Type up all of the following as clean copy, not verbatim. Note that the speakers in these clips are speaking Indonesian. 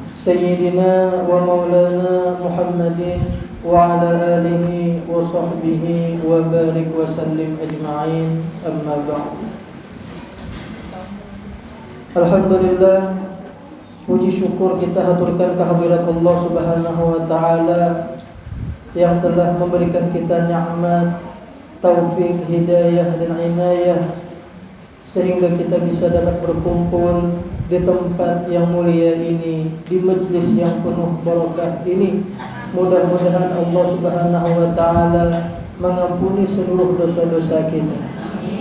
Sayyidina wa maulana Muhammadin wa ala alihi wa sahbihi wa barik wa sallim ajma'in, amma ba'd. Alhamdulillah, puji syukur kita haturkan kehadirat Allah Subhanahu wa taala yang telah memberikan kita nikmat, taufik, hidayah dan inayah sehingga kita bisa dapat berkumpul di tempat yang mulia ini, di majlis yang penuh barakah ini. Mudah-mudahan Allah Subhanahu wa taala mengampuni seluruh dosa-dosa kita,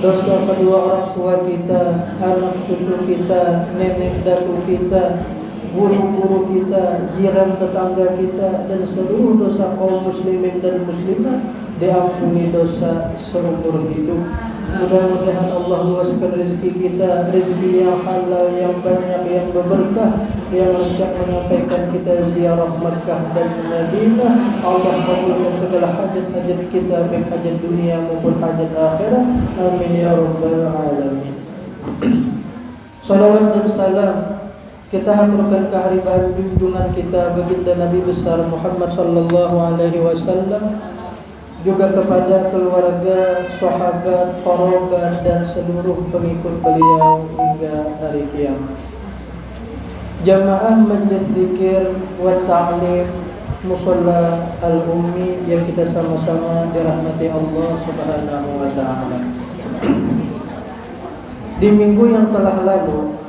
dosa kedua orang tua kita, anak cucu kita, nenek datu kita, guru-guru kita, jiran tetangga kita, dan seluruh dosa kaum muslimin dan muslimat diampuni dosa seumur hidup. Mudah-mudahan Allah luaskan rezeki kita, rezeki yang halal, yang banyak, yang berberkah, yang lancar menyampaikan kita ziarah Makkah dan Madinah. Allah kabulkan segala hajat-hajat kita, baik hajat dunia maupun hajat akhirat. Amin ya rabbal alamin. Salawat dan salam kita haturkan kehadiran junjungan kita baginda Nabi besar Muhammad sallallahu alaihi wasallam, juga kepada keluarga, sahabat, kerabat dan seluruh pengikut beliau hingga hari kiamat. Jamaah majlis zikir wa ta'lim Musalla Al-Ummi yang kita sama-sama dirahmati Allah Subhanahu wa taala. Di minggu yang telah lalu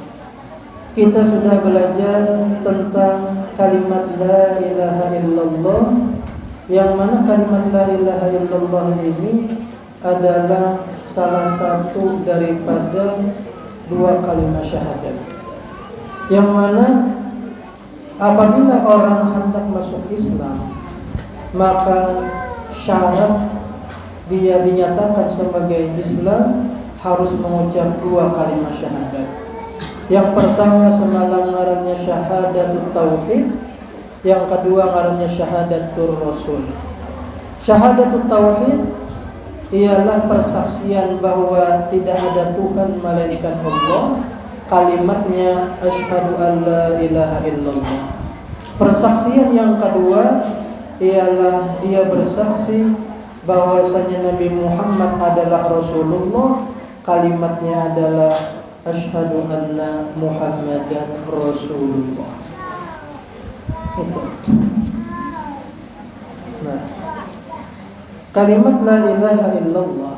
kita sudah belajar tentang kalimat la ilaha illallah, yang mana kalimat la ilaha illallah ini adalah salah satu daripada dua kalimat syahadat, yang mana apabila orang hendak masuk Islam, maka syarat dia dinyatakan sebagai Islam harus mengucap dua kalimat syahadat. Yang pertama semalam ngarannya syahadatut tauhid, yang kedua ngarannya syahadatur rasul. Syahadatut tauhid ialah persaksian bahwa tidak ada Tuhan melainkan Allah. Kalimatnya asyhadu an la ilaha illallah. Persaksian yang kedua ialah dia bersaksi bahwasanya Nabi Muhammad adalah Rasulullah. Kalimatnya adalah asyhadu anna Muhammadan Rasulullah. Itu. Nah, kalimat la ilaha illallah.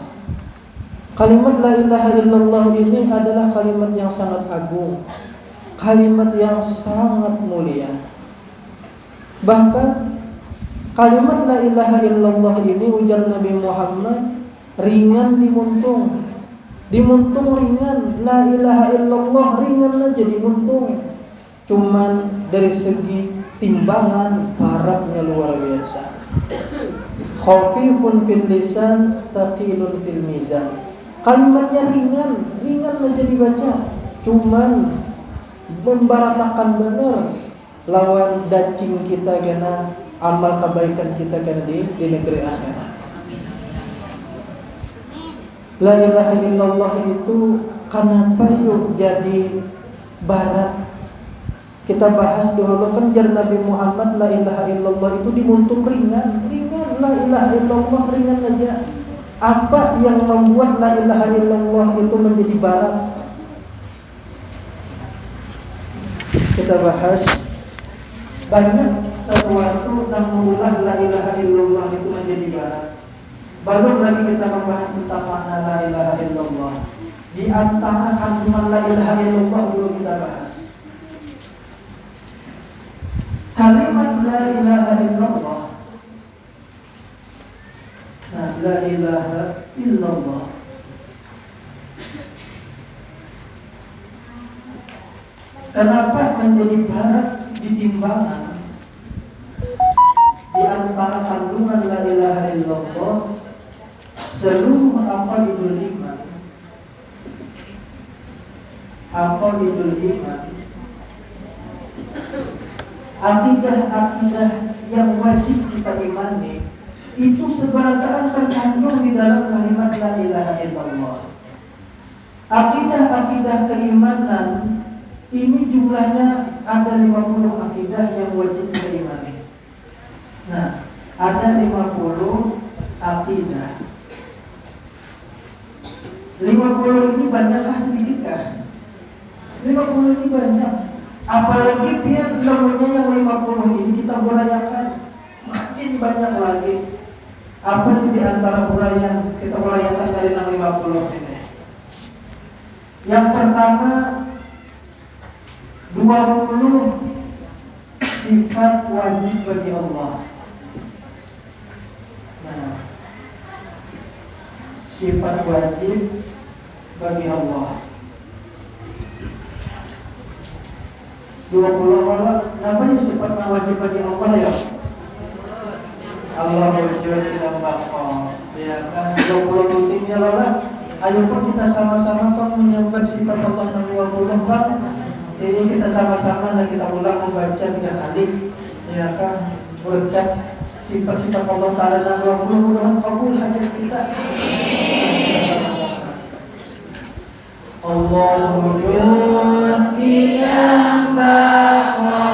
Kalimat la ilaha illallah ini adalah kalimat yang sangat agung, kalimat yang sangat mulia. Bahkan kalimat la ilaha illallah ini, ujar Nabi Muhammad, ringan dimuntung. Dimuntung ringan, la ilaha illallah ringan aja dimuntung. Cuman dari segi timbangan beratnya luar biasa. Khafifun fil lisan, thaqilun fil mizan. Kalimatnya ringan aja dibaca, cuman membaratakan benar lawan dacing kita kena amal kebaikan kita kena di negeri akhirat. La ilaha illallah itu kenapa yuk jadi barat? Kita bahas dulu kan jar Nabi Muhammad la ilaha illallah itu dimuntung ringan, la ilaha illallah ringan aja. Apa yang membuat la ilaha illallah itu menjadi barat? Kita bahas banyak sesuatu yang membuat la ilaha illallah itu menjadi barat. Baru lagi kita membahas tentang makna la ilaha illallah. Di antara kandungan la ilaha illallah dulu kita bahas. Kalimat la ilaha illallah. Nah, la ilaha illallah. Kenapa menjadi barat di timbangan? Di antara kandungan la ilaha illallah, seluruh aqaidul iman, akidah-akidah yang wajib kita imani itu sebagian terkandung di dalam kalimat la ilaha illallah. Akidah-akidah keimanan ini jumlahnya ada 50 akidah yang wajib kita imani. Nah, ada 50 akidah. 50 ini banyakkah sedikit? 50 ini banyak. Apalagi biar namanya yang 50 ini kita hurayakan, makin banyak lagi. Apa yang diantara huraian kita hurayakan dari 50 ini? Yang pertama, 20 sifat wajib bagi Allah. Nah, sifat wajib bagi Allah. 20 orang, namanya sifat wajib bagi Allah ya. Allah wujud tidak bakal. Ya kan, 20 intinya lah. Ayo Pak kita sama-sama Pak menyebut sifat Allah 20 Pak. Ini kita sama-sama dan kita ulang membaca 3 kali. Ya kan, berkat sifat-sifat Allah Ta'ala 20 mudah-mudahan kabul hajat kita. Allahu wujud yang baqa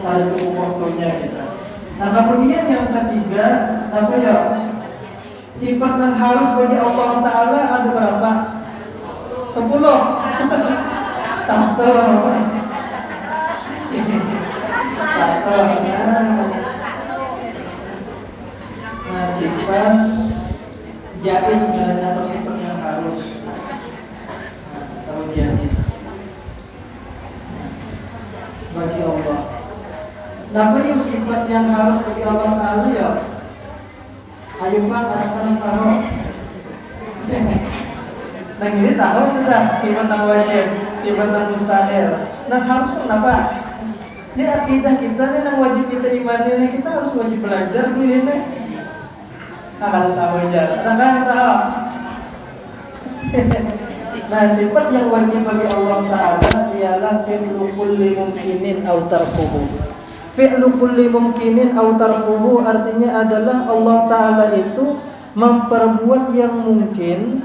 ada cukup waktunya gitu. Nah kemudian yang ketiga apa ya? Sifat yang harus bagi Allah Ta'ala ada berapa? 10. Satu. Nah sifat jais atau sifat yang harus atau jais bagi Allah. Nah yang sifat yang harus bagi Allah Ta'ala ya. Ayo Pak, kadang-kadang tahu. Nah ini tahu sudah sifat yang wajib, sifat yang mustahil. Nah harus kenapa? Ini akidah kita nih yang wajib kita imani nih, kita harus wajib belajar gini nih. Nah kalau tahu aja, kadang-kadang tahu. Nah sifat yang wajib bagi Allah Ta'ala ialah fi'lu kulli mumkinin aw tarkuhu. Fi'lu kulli mumkinin aw tarkuhu artinya adalah Allah Ta'ala itu memperbuat yang mungkin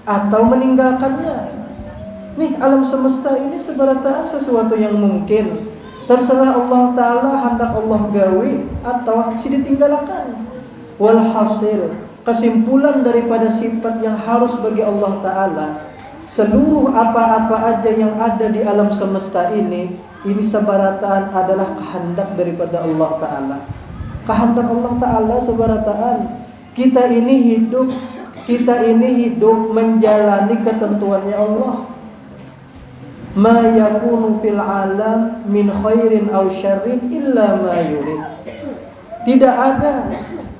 atau meninggalkannya. Nih alam semesta ini seberataan sesuatu yang mungkin. Terserah Allah Ta'ala hendak Allah gawe atau ditinggalkan. Walhasil kesimpulan daripada sifat yang harus bagi Allah Ta'ala, seluruh apa-apa aja yang ada di alam semesta ini sebarataan adalah kehendak daripada Allah Ta'ala. Kehendak Allah Ta'ala sebarataan. Kita ini hidup menjalani ketentuannya Allah. Ma yakunu fil alam min khairin aw syarrin illa ma yurid. Tidak ada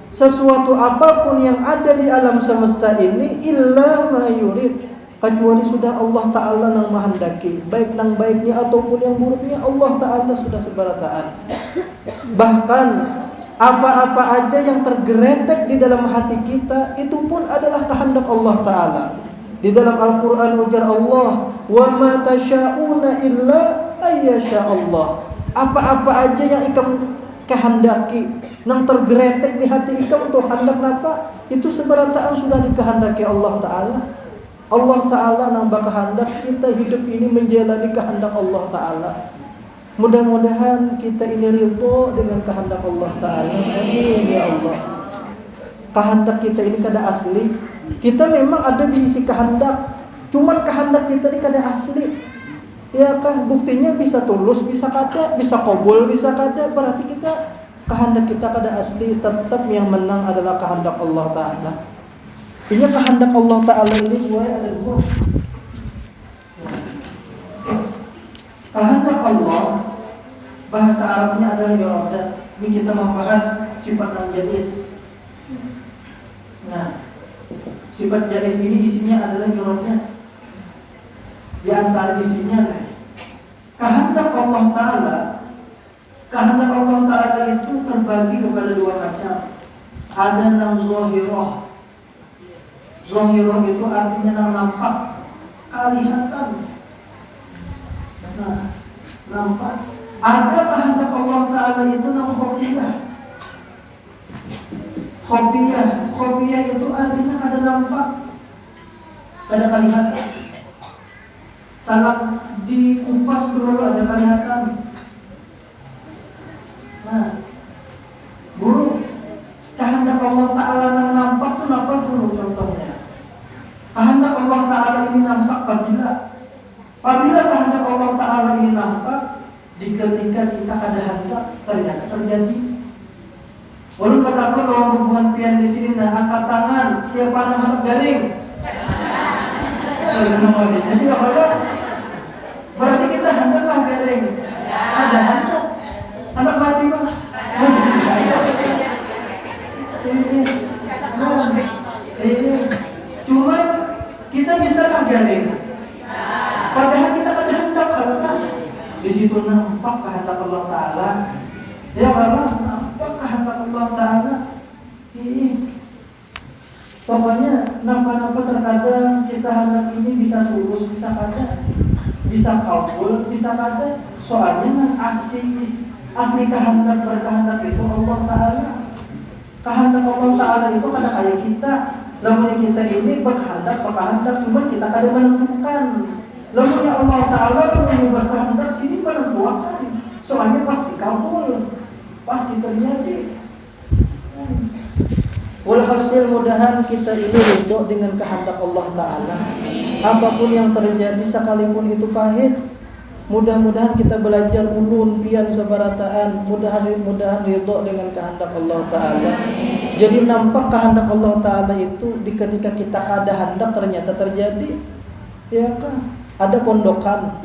sesuatu apapun yang ada di alam semesta ini illa ma yurid, kecuali sudah Allah Ta'ala yang menghendaki, baik yang baiknya ataupun yang buruknya Allah Ta'ala sudah sebarataan. Bahkan apa-apa aja yang tergeretek di dalam hati kita itu pun adalah kehendak Allah Ta'ala. Di dalam Al-Quran ujar Allah, wa ma tasyauna illa ayyasha Allah. Apa-apa aja yang ikam kehendaki, yang tergeretek di hati ikam untuk hendak apa, itu seberataan sudah dikehendaki Allah Ta'ala. Allah Ta'ala yang berkehendak kita hidup ini menjalani kehendak Allah Ta'ala. Mudah-mudahan kita ini ridho dengan kehendak Allah Ta'ala. Amin ya Allah. Kehendak kita ini kada asli. Kita memang ada diisi kehendak, cuman kehendak kita ini kada asli. Ya kah, buktinya bisa tulus, bisa kada, bisa qabul, bisa kada. Berarti kita kehendak kita kada asli. Tetap yang menang adalah kehendak Allah Ta'ala. Ini kehendak Allah Ta'ala ini ada dua. Kehendak Allah bahasa Arabnya adalah iradah. Ini kita membahas sifat al-jais. Nah, sifat jais ini isinya adalah iradah. Di antara isinya kehendak Allah Ta'ala. Kehendak Allah Ta'ala itu terbagi kepada dua macam. Ada yang zahirah. Zahirah itu artinya yang nampak, kelihatan. Nah, nampak. Ada kehendak Allah Ta'ala itu yang khafiyah. Khafiyah itu artinya ada nampak, ada kelihatan. Sangat dikupas dulu ada kelihatan. Nah, buruk. Kehendak Allah Ta'ala yang nampak itu apa dulu contohnya? Kehendak Allah Ta'ala ini nampak apabila kehendak Allah Ta'ala ini nampak di ketika kita kada hendak ternyata terjadi. Walau katakan orang hubungan pian di sini, nah angkat tangan, siapa yang hendak garing? Jadi apa? Berarti kita hendaklah garing. Ada hendak mati Pak. Cuman kita bisa garing. Padahal kita kada hendak karena di situ nampak kehendak Allah Ta'ala. Ya karena nampak kehendak Allah Ta'ala. Pokoknya nampak terkadang kita hendak ini bisa tulus, bisa kada, bisa kabul, bisa kada. Soalnya asli kehendak berkehendak itu Allah Ta'ala. Kehendak Allah Ta'ala itu kada kayak kita. Lamun kita ini berkehendak, cuma kita kada menentukan. Lamun Allah Ta'ala berkehendak sini menentukan. Soalnya pasti kabul, pasti terjadi. Walhasil mudahan kita ini ridho dengan kehendak Allah Ta'ala. Apapun yang terjadi sekalipun itu pahit, mudah-mudahan kita belajar ulun pian sabarataan, mudah-mudahan ridho dengan kehendak Allah Ta'ala. Jadi nampak kehendak Allah Ta'ala itu di ketika kita kada hendak ternyata terjadi. Ya kan? Ada pondokan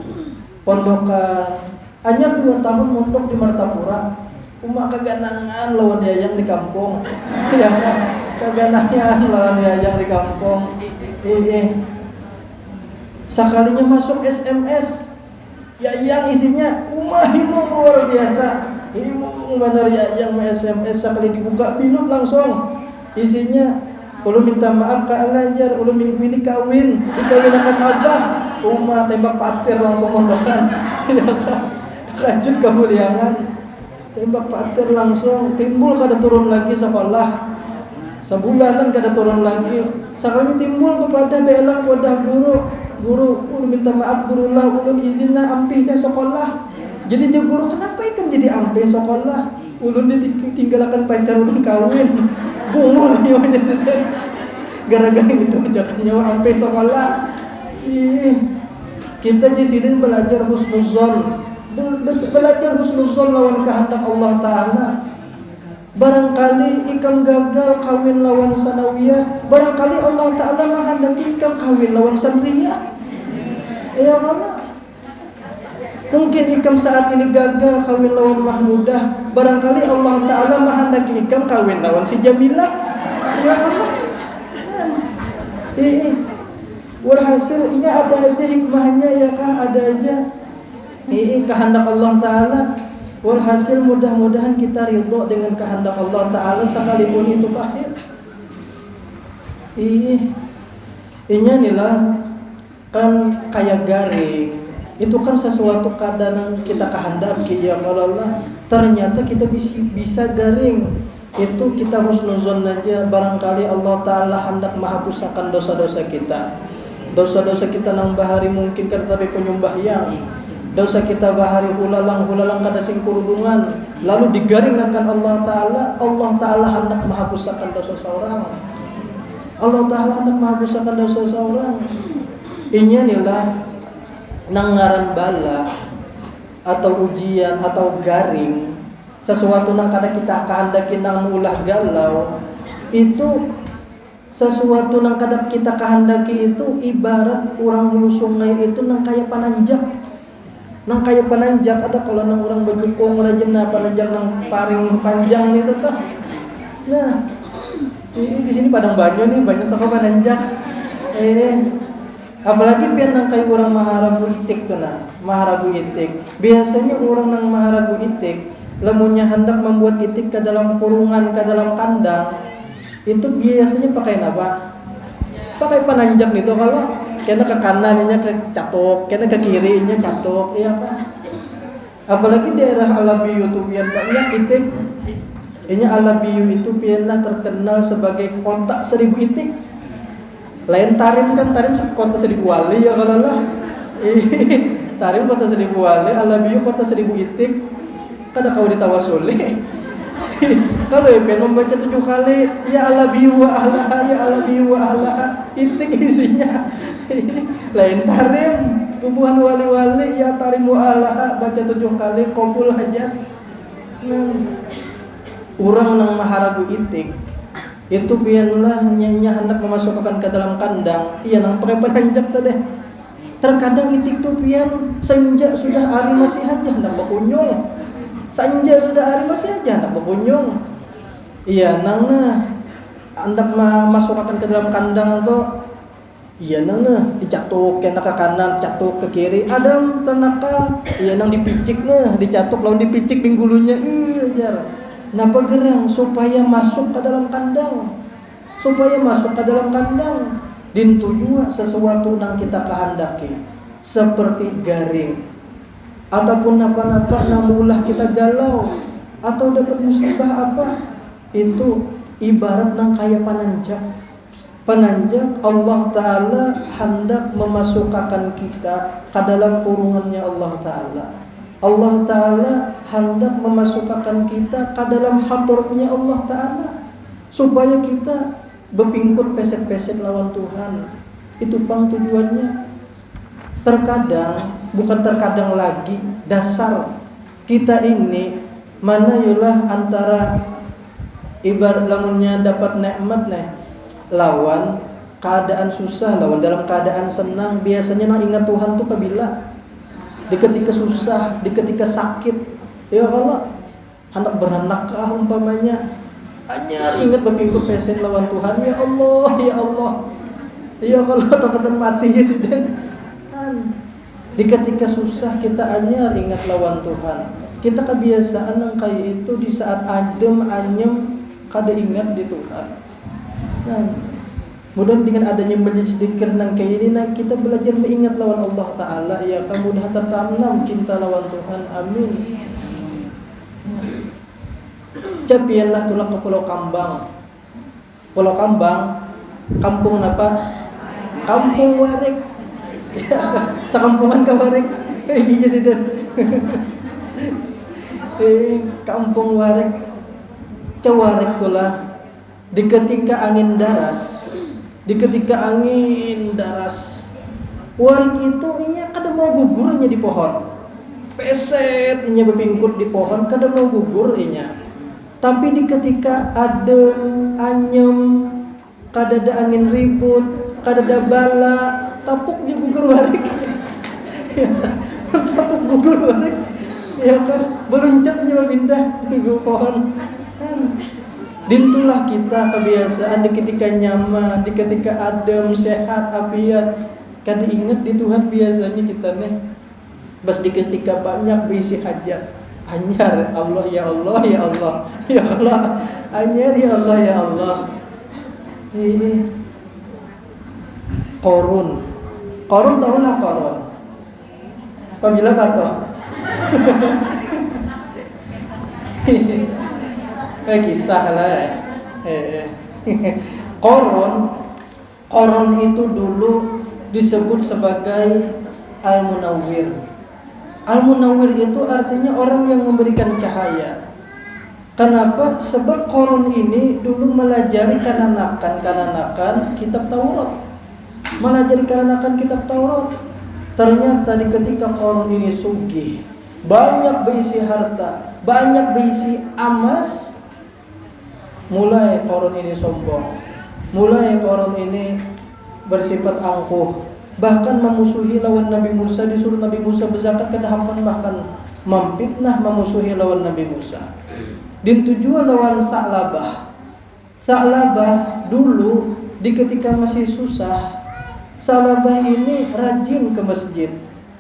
hanya 2 tahun mondok di Martapura. Umak kaganangan lawan yayang di kampung. Ya kan? Kaganangan lawan yayang di kampung. Sekalinya masuk SMS, yayang isinya himung luar biasa. Himung benar yayang SMS, sekali dibuka bilut langsung. Isinya, ulun minta maaf Kak Alajar, ulun minggu ini dikawinakan abah. Tembak patir langsung mondokan. Ya kan? Kajut kemuliaan. Tembak patir langsung, timbul kada turun lagi sekolah. Sebulanan kada turun lagi. Sekalinya timbul kepada belang kepada guru, ulun minta maaf guru lah, ulun izinlah ampih dah sekolah. Jadi dia guru, kenapa ikan jadi ampih sekolah? Ulun ditinggalkan pacar ulun kawin. Bungul dia aja sudah. Gara-gara itu ajakan nyawa ampih sekolah. Kita jisidin belajar husnuzon. Belajar husnuzon lawan kehendak Allah Ta'ala. Barangkali ikam gagal kawin lawan sanawiyah, barangkali Allah Ta'ala menghendaki ikam kawin lawan sanriyah. Ya Allah. Mungkin ikam saat ini gagal kawin lawan Mahmudah, barangkali Allah Ta'ala menghendaki ikam kawin lawan si Jamilah. Ya Allah. Walhasil ini ada aja hikmahnya ya kah, ada aja. Kehendak Allah Ta'ala. Walhasil mudah-mudahan kita ridho dengan kehendak Allah Ta'ala sekalipun itu pahit. Inilah kan kayak garing. Itu kan sesuatu kadang kita kehendaki ya Allah. Ternyata kita bisa garing. Itu kita husnuzon aja, barangkali Allah Ta'ala hendak menghapuskan dosa-dosa kita. Dosa-dosa kita nang bahari mungkin kan tapi penyembahyang. Dosa kita bahari hulalang kada sing kurudungan, lalu digaringkan Allah Ta'ala hendak menghapuskan dosa seorang. Allah Ta'ala hendak menghapuskan dosa seorang. Inilah nang ngaran bala atau ujian atau garing, sesuatu nang kada kita kehendaki nang ulah galau, itu sesuatu nang kada kita kehendaki itu ibarat orang hulu sungai itu nang kaya pananjak. Nang kaya pananjak ada kalau nang orang bejukong rajin na pananjak nang paring panjang nih tetap. Nah, di sini Padang Banyo nih banyak saka pananjak. Apalagi pian nang kaya orang maharagu itik tuh nah, maharagu itik. Biasanya orang nang maharagu itik, lamunnya hendak membuat itik ke dalam kurungan, ke dalam kandang, itu biasanya pakai apa? Pakai pananjak nih tuh kalau kena ke kanannya ke catok, kena ke kirinya catok, iya kan? Apalagi daerah Alabiyu itu pian banyak itik. Ini Alabiyu itu pianlah terkenal sebagai kota 1000 itik. Lain Tarim kan, Tarim kota 1000 wali ya kalau lah. Tarim kota 1000 wali, Alabiyu kota 1000 itik. Kada kau ditawasuli. Kalau Epen membaca 7 kali ya Alabiyu wa ahlaha, ya Alabiyu wa ahlaha, itik isinya. Lain Tarim tubuhan wali-wali ya Tarim wa ahlaha, baca 7 kali kabul hajat. Orang nang maharagu itik itu pianlah nyanya hendak memasukkan ke dalam kandang, iya nang pakai pananjak tadi. Terkadang itik tuh pian senja sudah hari masih aja hendak berkunjung. Senja sudah hari masih aja hendak berkunjung. Iya nang hendak memasukkan ke dalam kandang tuh. Iya nang dicatuk kena ke kanan, catuk ke kiri. Ada tenakal, iya nang dipicik dicatuk lawan dipicik pinggulunya. Ajar. Napa gerang supaya masuk ke dalam kandang. Supaya masuk ke dalam kandang. Dintu juga sesuatu yang kita kehendaki. Seperti garing. Ataupun napa-napa namulah kita galau. Atau dapat musibah apa. Itu ibarat nang kaya pananjak. Pananjak Allah Ta'ala hendak memasukkan kita ke dalam kurungannya Allah Ta'ala. Allah Ta'ala hendak memasukkan kita ke dalam hadratnya Allah Ta'ala, supaya kita berpingkut peset-peset lawan Tuhan. Itu bang tujuannya. Bukan terkadang lagi, dasar kita ini mana yulah antara ibarat lamunnya dapat nikmat lawan keadaan susah, lawan dalam keadaan senang. Biasanya nak ingat Tuhan tuh apabila di ketika susah, di ketika sakit. Ya kalau anak beranak umpamanya, hanya ingat berpingkut pesen lawan Tuhan. Ya Allah, ya Allah. Ya kalau takut mati ya sih. Di ketika susah kita hanya ingat lawan Tuhan. Kita kebiasaan yang kayak itu di saat adem anyem kada ingat di Tuhan. Mudah dengan adanya majelis zikir nang kayak ini, kita belajar mengingat lawan Allah Ta'ala. Ya kan mudah tertanam cinta lawan Tuhan. Amin. Capianlah tulak ke Pulau Kambang. Pulau Kambang, kampung apa? Kampung Warek. Sakampungan ka Warek. Iya sih dan. Kampung Warek. Cawarek tulah. Di ketika angin daras, Warek itu inya kada mau gugurnya di pohon. Peset inya berpingkut di pohon, kada mau gugur inya. Tapi di ketika adem, anyem, kada ada angin ribut, kada ada bala, tapuk dia gugur Warek. Tapuk gugur Warek. Ya kan, beluncat aja berpindah di pohon. Dintulah kita kebiasaan di ketika nyaman, di ketika adem, sehat, afiat. Kada ingat di Tuhan biasanya kita Bas di ketika banyak berisi hajat. Anyar Allah ya Allah ya Allah ya Allah. Anyar ya Allah ya Allah. Ini Korun tahulah Korun. Kau bilang kata. Kisah lah. Korun itu dulu disebut sebagai Al-Munawwir. Al-Munawwir itu artinya orang yang memberikan cahaya. Kenapa? Sebab Korun ini dulu melajari kananakan kitab Taurat. Ternyata di ketika Korun ini sugih, banyak berisi harta, banyak berisi emas, mulai Korun ini sombong, mulai Korun ini bersifat angkuh, bahkan memusuhi lawan Nabi Musa. Disuruh Nabi Musa berzakat kedahapan, bahkan memfitnah memusuhi lawan Nabi Musa. Dituju lawan Sa'labah dulu di ketika masih susah, Sa'labah ini rajin ke masjid.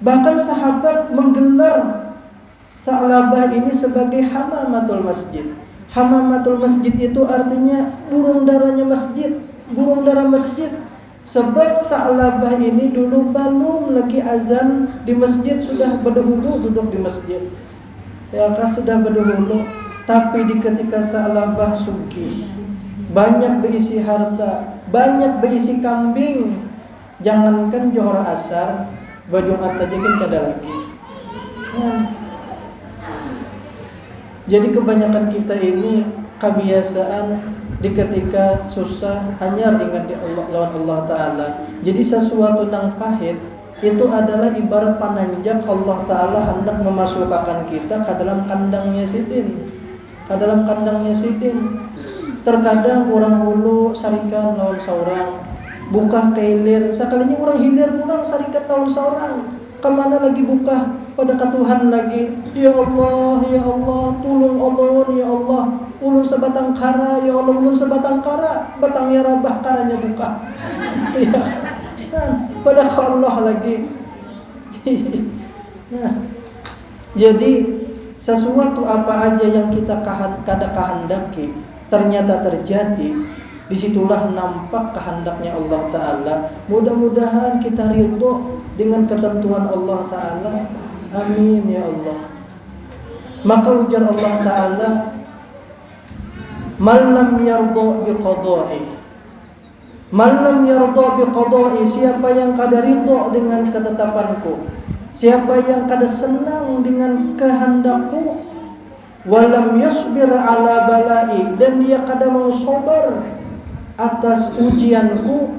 Bahkan sahabat menggelar Sa'labah ini sebagai hamamatul masjid. Hamamatul masjid itu artinya burung darahnya masjid, burung darah masjid. Sebab Sa'labah ini dulu belum lagi azan di masjid sudah berdahulu duduk di masjid. Ya kah sudah berdahulu. Tapi di ketika Sa'labah sugih, banyak berisi harta, banyak berisi kambing, jangankan johor asar, Jumat aja kan kada lagi. Jadi kebanyakan kita ini kebiasaan di ketika susah hanya ingat di Allah lawan Allah Ta'ala. Jadi sesuatu yang pahit itu adalah ibarat pananjak Allah Ta'ala hendak memasukkan kita ke dalam kandangnya sidin. Terkadang orang hulu sarikan lawan seorang, buka kehilir, sekalinya orang hilir pulang sarikan lawan seorang. Kemana lagi buka pada ke Tuhan lagi. Ya Allah, ya Allah, tolong Allah, ya Allah, ulun sebatang kara, ya Allah, ulun sebatang kara, batangnya rabah karanya buka. Ya kan, pada ke Allah lagi. Nah, jadi sesuatu apa aja yang kita kada kehendaki ternyata terjadi, disitulah nampak kehendaknya Allah Ta'ala. Mudah-mudahan kita ridho dengan ketentuan Allah Ta'ala. Amin ya Allah. Maka ujar Allah Ta'ala, man lam yarda biqada'i, man lam yarda biqada'i, siapa yang kada ridho dengan ketetapanku, Siapa yang kada senang dengan kehendakku, walam yasbir ala balai, dan dia kada mau sabar atas ujianku,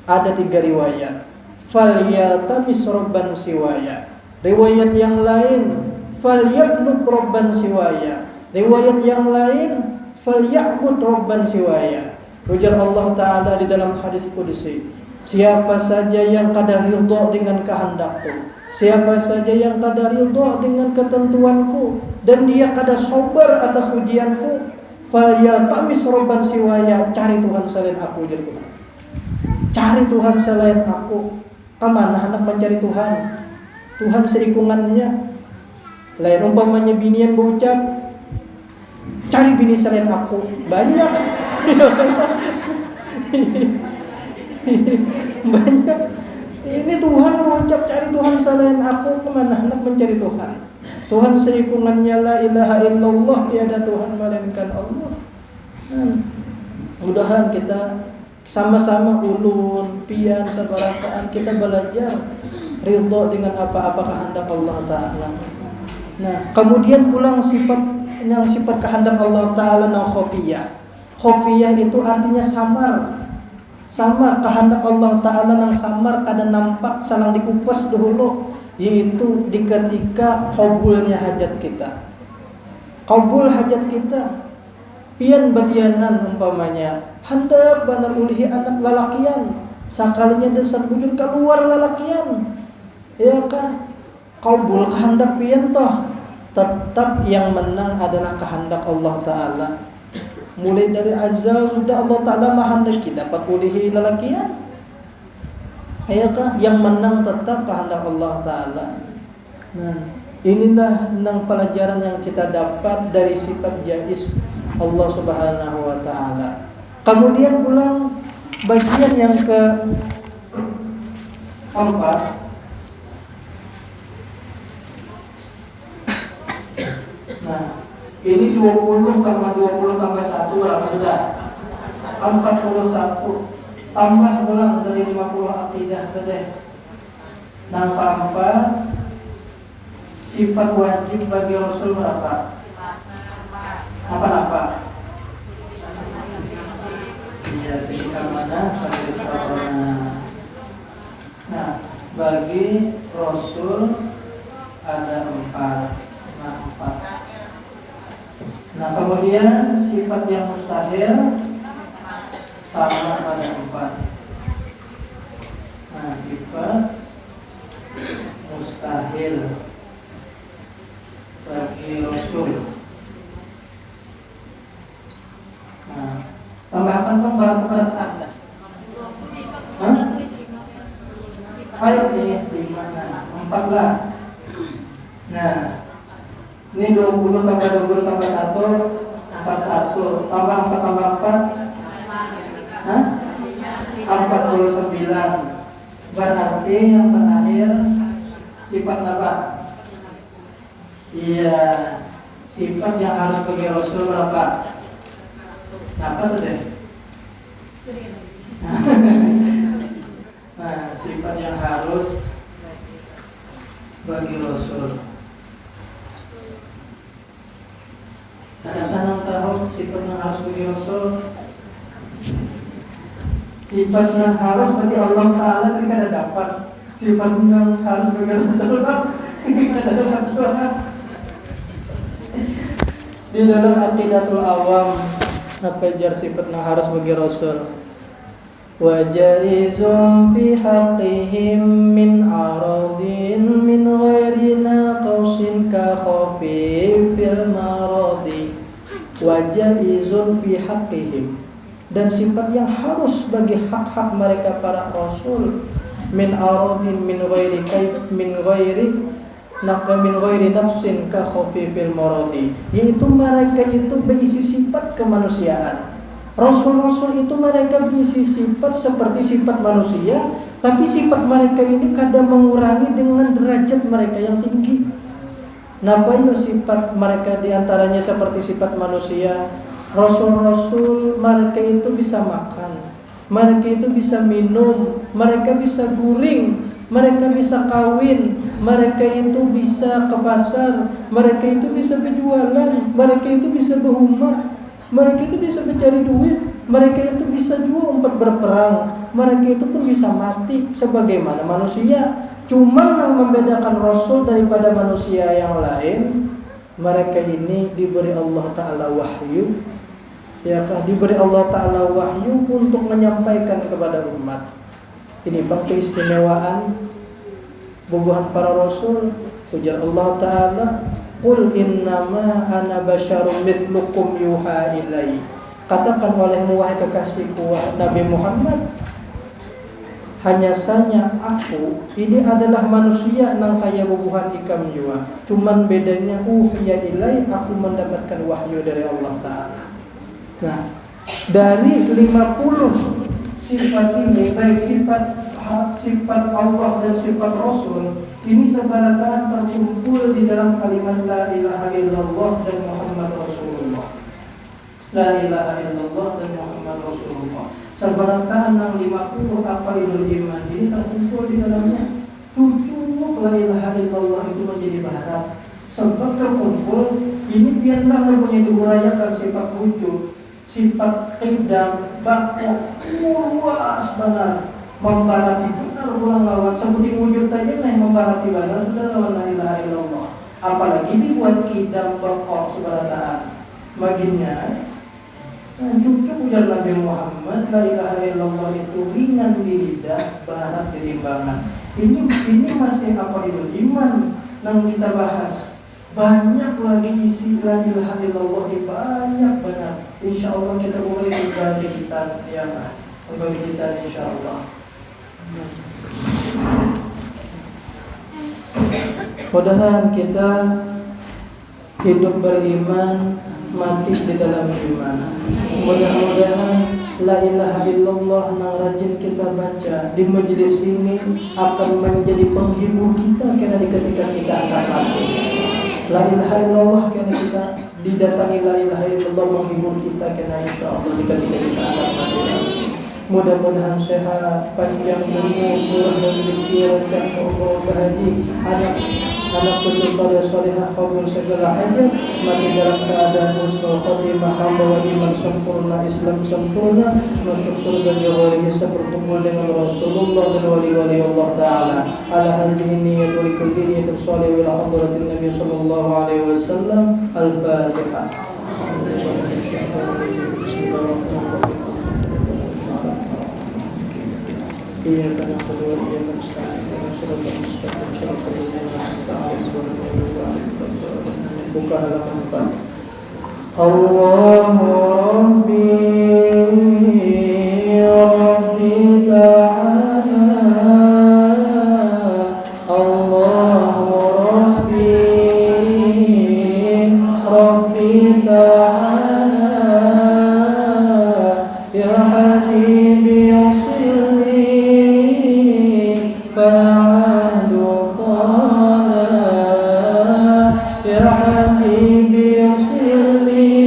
ada 3 riwayat. Falyaltamis robban siwaya. Riwayat yang lain, falyatlub robban siwaya. Riwayat yang lain, falya'bud robban siwaya. Ujar Allah Ta'ala di dalam hadis qudsi, siapa saja yang kada ridha dengan kehendakku, siapa saja yang kada ridha dengan ketentuanku, dan dia kada sabar atas ujianku, falyaltamis robban siwaya, cari Tuhan selain aku. Ujar Tuhan, cari Tuhan selain aku. Kemana hendak mencari Tuhan? Tuhan seikungannya. Lain umpamanya binian berucap, cari bini selain aku, banyak. Banyak. Ini Tuhan berucap cari Tuhan selain aku, kemana hendak mencari Tuhan? Tuhan seikungannya, la ilaha illallah, tiada Tuhan melainkan Allah. Mudah-mudahan kita sama-sama ulun, pian, sabarakaan, kita belajar ridha dengan apa-apa kehendak Allah Ta'ala. Nah, kemudian pulang sifat kehendak Allah Ta'ala na khofiyah. Khofiyah itu artinya samar. Samar, kehendak Allah Ta'ala yang samar, kada nampak, salang dikupas dahulu, yaitu di ketika qabulnya hajat kita. Qabul hajat kita, pian batianan umpamanya, hendak banar ulihi anak lalakian, sakalinya dasar bujur keluar lalakian, ya kah? Qabul kehendak pian toh, tetap yang menang adalah kehendak Allah Ta'ala. Mulai dari azal sudah Allah Ta'ala mahandaki dapat ulihi lalakian, ayakah? Yang menang tetap kehendak Allah Ta'ala. Nah, inilah enam pelajaran yang kita dapat dari sifat jaiz Allah Subhanahu wa Ta'ala. Kemudian pulang bagian yang keempat, nah, ini 20 tambah 20 tambah 1 berapa sudah? 41. Tambah pulang dari 50 akidah tadi. Nah, keempat, sifat wajib bagi Rasul berapa? Apa? Iya, sifat mana? Nah, bagi Rasul ada 4. Nah, 4. Nah, kemudian sifat yang mustahil sama pada 4. Nah, sifat mustahil bagi Rasul. Nah, tambahkan kembali kepada Anda. Ayo ini 5, 4 lah. Nah, ini 20 tambah 20 tambah 1 41. Tambah 4 tambah 4 49. Berarti yang terakhir sifat apa? Iya, sifat yang harus bagi Rasul berapa? Apa tuh deh? Nah, sifat yang harus bagi Rasul. Kadang-kadang tahu sifat yang harus bagi Rasul. Sifat yang harus bagi Allah Ta'ala tapi kada dapat. Sifat yang harus bagi Rasul kada dapat juga. Di dalam Aqidatul Awam apa jar sifat yang harus bagi Rasul? Wa jaizun fi haqqihim min aradin min ghairi naqsin ka khafifil maradi. Wa jaizun fi haqqihim, dan sifat yang harus bagi hak-hak mereka para Rasul, min aradin min ghairi nafsin ka khafifil maradi, yaitu mereka itu berisi sifat kemanusiaan. Rasul-rasul itu mereka berisi sifat seperti sifat manusia, tapi sifat mereka ini kadang mengurangi dengan derajat mereka yang tinggi. Napa yo sifat mereka diantaranya seperti sifat manusia. Rasul-rasul mereka itu bisa makan, mereka itu bisa minum, mereka bisa guring, mereka bisa kawin, mereka itu bisa ke pasar, mereka itu bisa berjualan, mereka itu bisa berumah, mereka itu bisa mencari duit, mereka itu bisa juga untuk berperang, mereka itu pun bisa mati sebagaimana manusia. Cuman yang membedakan Rasul daripada manusia yang lain, mereka ini diberi Allah Ta'ala wahyu, ya kan, diberi Allah Ta'ala wahyu untuk menyampaikan kepada umat. Ini bang keistimewaan bubuhan para Rasul. Ujar Allah Ta'ala, Qul innama ana basyarum mithlukum yuha ilai. Katakan olehmu wahai kekasihku Nabi Muhammad, hanya saja aku ini adalah manusia nang kaya bubuhan ikam jua. Cuman bedanya ya ilai, aku mendapatkan wahyu dari Allah Ta'ala. Nah, dari 50 sifat ini, baik sifat Allah dan sifat Rasul, ini sebaratan terkumpul di dalam kalimat La ilaha illallah dan Muhammad Rasulullah. La ilaha illallah dan Muhammad Rasulullah. Sebaratan yang 50 aqaidul iman ini terkumpul di dalamnya. Cucuk La ilaha illallah itu menjadi baharat. Sebab terkumpul ini biarlah mempunyai diurayakan sifat wujud, sifat qidam, bakok, luas benar, membarati benar ulang lawan seperti wujud tadi yang membarati benar sudah lawan La ilaha illallah. Apalagi dibuat qidam, bakok, sebarataan baginya. Cukup ujar Nabi Muhammad, La ilaha illallah itu ringan di lidah, berat di timbangan. Ini masih apa itu iman yang kita bahas. Banyak lagi isi La ilaha illallah, banyak benar. Insya Allah kita mulai berbagi kita yang berbagi kita insya Allah. Mudah-mudahan kita hidup beriman, mati di dalam iman. Mudah-mudahan La ilaha illallah yang rajin kita baca di majelis ini akan menjadi penghibur kita karena ketika kita akan mati. La ilaha illallah karena kita didatangi La ilaha illallah menghibur kita karena insyaallah ketika kita akan mati. Mudah-mudahan sehat, panjang umur, murah rezeki, lancar umur, bahagia, anak cucu soleh-solehah, kabul segala hajat, mati dalam keadaan husnul khotimah, membawa iman sempurna, Islam sempurna, masuk surga di ghairi hisab, berkumpul dengan Rasulullah dan wali-wali Allah Ta'ala. Ala hadhihi niyyatu likulli niyyatin shalihah ila hadratin Nabi sallallahu alaihi wasallam. Al-Fatihah. Iyyaka na'budu wa iyyaka nasta'in. Shiratal mustaqim, shiratal ladzina an'amta 'alaihim ghairil maghdubi 'alaihim. Buka halaman 4. Allahu Rabbi Rabbi ta'ala. Allahu Rabbi Rabbi ta'ala. Ya Habibi فالعهد طال يا حبيبي صل لي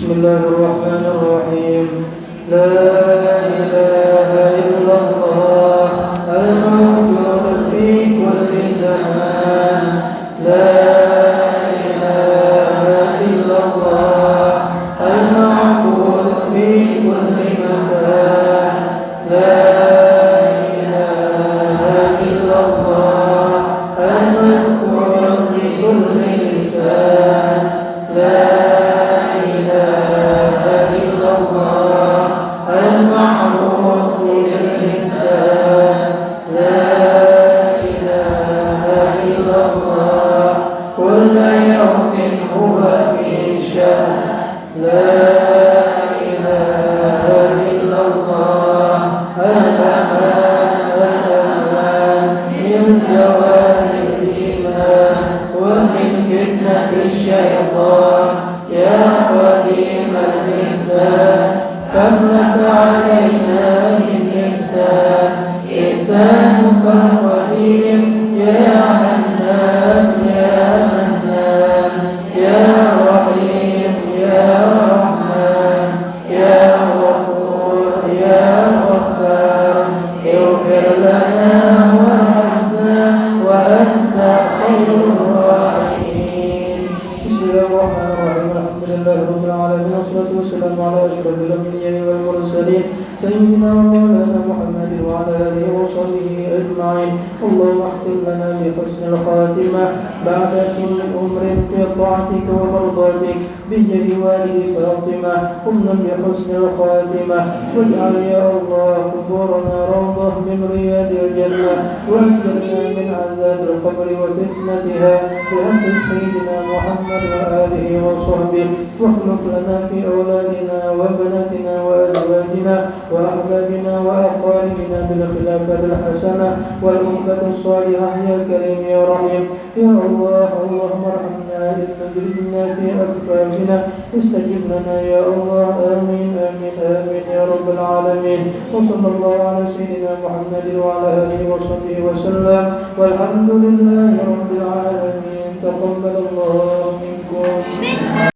Bismillahirrahmanirrahim. La ilaha illallah al-mawjud fi kulli zaman. La ilaha illallah al-ma'bud fi kulli makan. La ilaha illallah al-madhkur fi kulli lisan. La المعروف بالإحسان. لا إله إلا الله كل يوم هو في شأن. لا إله إلا الله الأمان من زوال الإيمان ومن فتنة الشيطان. يا قديم الإحسان كم لك علينا من إحسان. إحسانك القديم يا حنان يا منان يا رحيم يا رحمن يا غفور يا غفار. اغفر لنا وارحمنا وأنت خير الراحمين. بسم الله الرحمن الرحيم. الحمد لله رب العالمين والصلاة والسلام على أشرف الأنبياء والمرسلين سيدنا ومولانا محمد وعلى آله وصحبه أجمعين. اللهم اختم لنا بحسن الخاتمة بعد كل أمر في طاعتك ومرضاتك بجاه والد فاطمة. قمنا بحسن الخاتمة واجعل يا الله قبورنا روضة من رياض الجنة واجعلنا من عذاب القبر وفتنتها بحق سيدنا محمد وآله وصحبه. واخلق لنا في أولادنا وبناتنا وأزواجنا وأحبابنا وأقاربنا بالخلافة الحسنة والأمة الصالحة يا كريم يا رحيم يا الله. اللهم ارحمنا إن نجرنا في أكفافنا استجب لنا يا الله. آمين آمين آمين يا رب العالمين. وصلى الله على سيدنا محمد وعلى آله وصحبه وسلم والحمد لله رب العالمين. تقبل الله منكم.